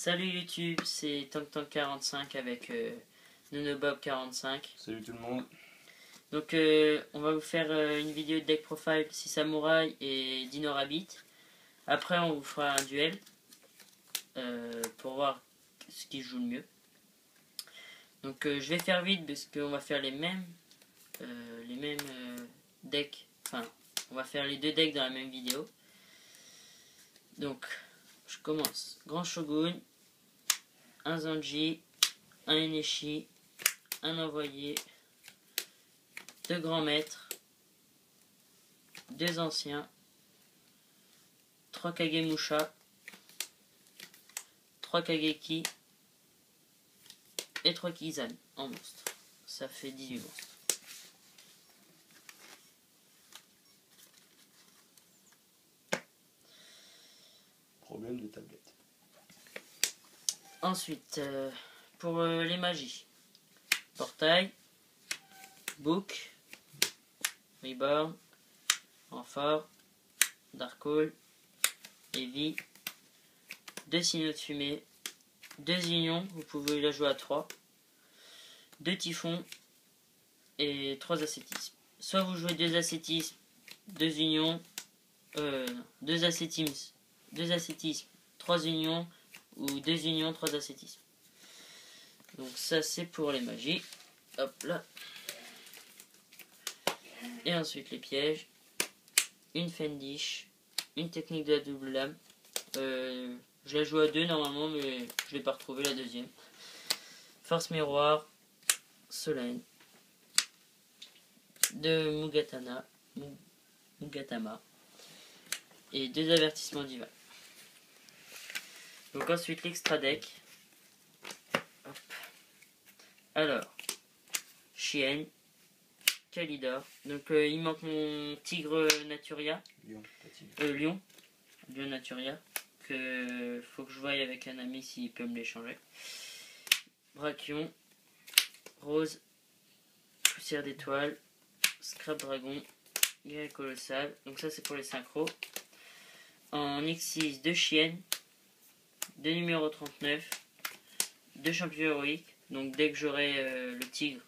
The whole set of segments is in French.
Salut YouTube, c'est TankTank45 avec NunoBob45. Salut tout le monde. Donc on va vous faire une vidéo de deck profile 6 samouraïs et Dino Rabbit. Après on vous fera un duel pour voir ce qui joue le mieux. Donc je vais faire vite parce qu'on va faire les mêmes decks. Enfin, on va faire les deux decks dans la même vidéo. Donc je commence. Grand Shogun, un Zanji, un Eneshi, un envoyé, deux grands maîtres, deux anciens, trois Kagemusha, trois Kageki et trois Kizan en monstre. Ça fait 18 monstres. Problème de tablette. Ensuite, pour les magies, Portail, Book, Reborn, Renfort, Darkhold, Heavy, deux signaux de fumée, deux unions, vous pouvez la jouer à 3, deux typhons et 3 ascétismes. Soit vous jouez deux ascétismes, deux unions, deux ascétismes, 3 unions, ou 2 unions, 3 ascétismes. Donc ça c'est pour les magies. Hop là. Et ensuite les pièges. Une Fendish. Une technique de la double lame. Je la joue à 2 normalement, mais je l'ai pas retrouvé la deuxième. Force miroir. Solène. De Mugatama. Et 2 avertissements divins. Donc ensuite l'extra deck. Hop. Alors, Chien, Kalidor. Donc il manque mon tigre Naturia. Lion Naturia. Que faut que je voie avec un ami s'il peut me l'échanger. Brachion, Rose, Poussière d'étoile, Scrap Dragon, Guerre colossale. Donc ça c'est pour les synchros. En X6, 2 chiennes. 2 numéros 39, 2 champions héroïques. Donc dès que j'aurai le tigre,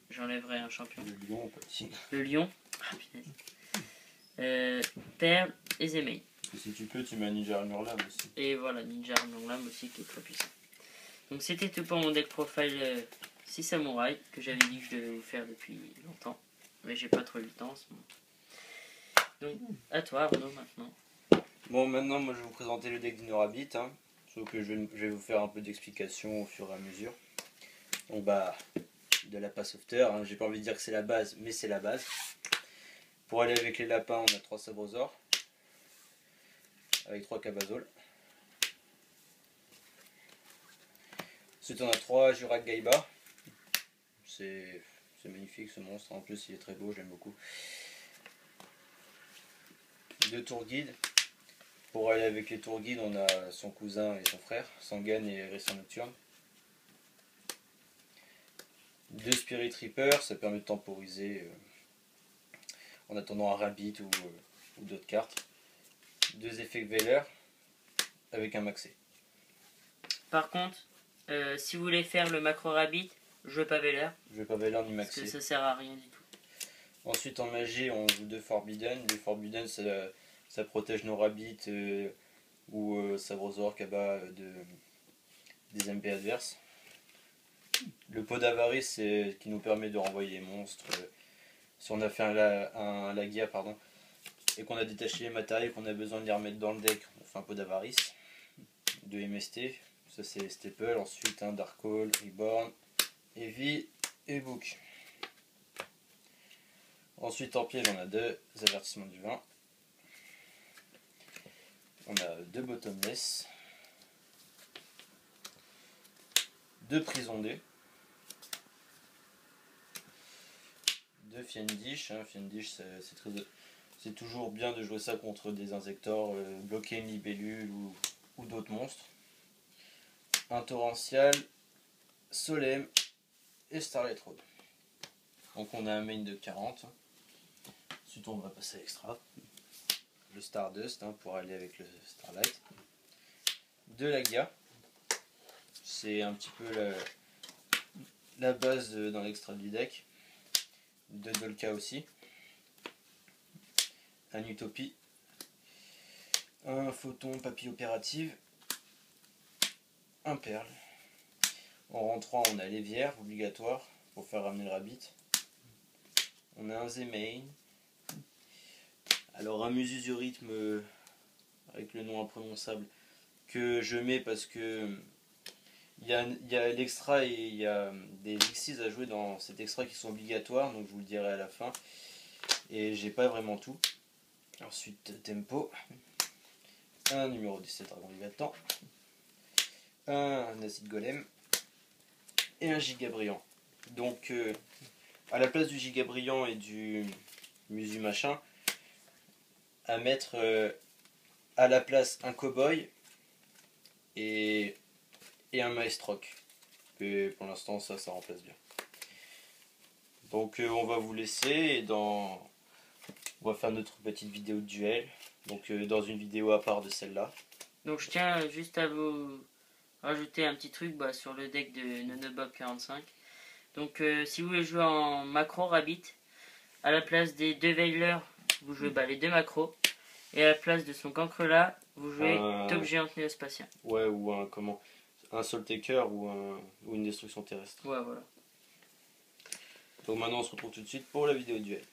j'enlèverai un champion. Le lion, pas le tigre. Le lion. Ah punaise. Perle et Zemei. Et si tu peux, tu mets un Ninja Armor Lame aussi. Et voilà, Ninja Armor Lame aussi qui est très puissant. Donc c'était tout pour mon deck profile 6 samouraïs que j'avais dit que je devais vous faire depuis longtemps. Mais j'ai pas trop eu le temps en ce moment. Donc à toi Arnaud maintenant. Bon, maintenant moi je vais vous présenter le deck Dino Rabbit. Sauf que je vais vous faire un peu d'explication au fur et à mesure. Donc bah, de la pass softer, j'ai pas envie de dire que c'est la base, mais c'est la base. Pour aller avec les lapins, on a 3 Sabrosaures. Avec 3 Cabazol. Ensuite on a 3 Jurak Gaiba. C'est magnifique ce monstre, en plus il est très beau, j'aime beaucoup. 2 tours guides. Pour aller avec les tours guides, on a son cousin et son frère, Sangan et Récent Nocturne. 2 Spirit Reaper, ça permet de temporiser en attendant un Rabbit ou d'autres cartes. 2 Effect Veiler avec un maxé. Par contre, si vous voulez faire le macro Rabbit, je veux pas Veiler. Je veux pas Veiler ni Parce que maxé. ça sert à rien du tout. Ensuite en magie, on joue 2 Forbidden. Les Forbidden, ça protège nos Rabbits ou Sabrosaur, Kaba des MP adverses. Le pot d'avarice, c'est qui nous permet de renvoyer les monstres. Si on a fait un Lagia, pardon, et qu'on a détaché les matériels, qu'on a besoin de les remettre dans le deck, on fait un pot d'avarice. 2 MST, ça c'est Staple. Ensuite un Darkhold, Reborn, Heavy et Book. Ensuite en piège, on a 2 avertissements du vin. On a 2 Bottomless. 2 Prison D. 2 Fiendish. Fiendish, c'est toujours bien de jouer ça contre des insectors, bloquer une libellule ou d'autres monstres. Un Torrential, Solem et Starlight Road. Donc on a un main de 40. Ensuite on va passer à l'extra. Le Stardust pour aller avec le Starlight. 2 Lagia. c'est un petit peu la base dans l'extra du deck. 2 Dolka aussi. Un Utopie. Un Photon Papille Opérative. Un Perle. En rang 3, on a Lévière, obligatoire, pour faire ramener le Rabbit. On a un Zemain. Alors un Mususurithme avec le nom imprononçable que je mets parce que il y a l'extra et il y a des Xyz à jouer dans cet extra qui sont obligatoires, donc je vous le dirai à la fin. Et j'ai pas vraiment tout. Ensuite Tempo. Un numéro 17 Dragon du Battant. Un Acide Golem. Et un Giga Brillant. Donc à la place du Giga Brillant et du Musu machin, à mettre à la place un Cowboy et un Maestroc. Et pour l'instant ça remplace bien. Donc on va vous laisser et on va faire notre petite vidéo de duel. Donc dans une vidéo à part de celle-là. Donc je tiens juste à vous rajouter un petit truc sur le deck de Nonobob 45. Donc si vous voulez jouer en macro Rabbit, à la place des 2 Veilers, vous jouez les 2 macros. Et à la place de son cancre là, vous jouez Top Géante Néospatien. Ouais, ou un Soul Taker ou une destruction terrestre. Ouais, voilà. Donc maintenant on se retrouve tout de suite pour la vidéo duel.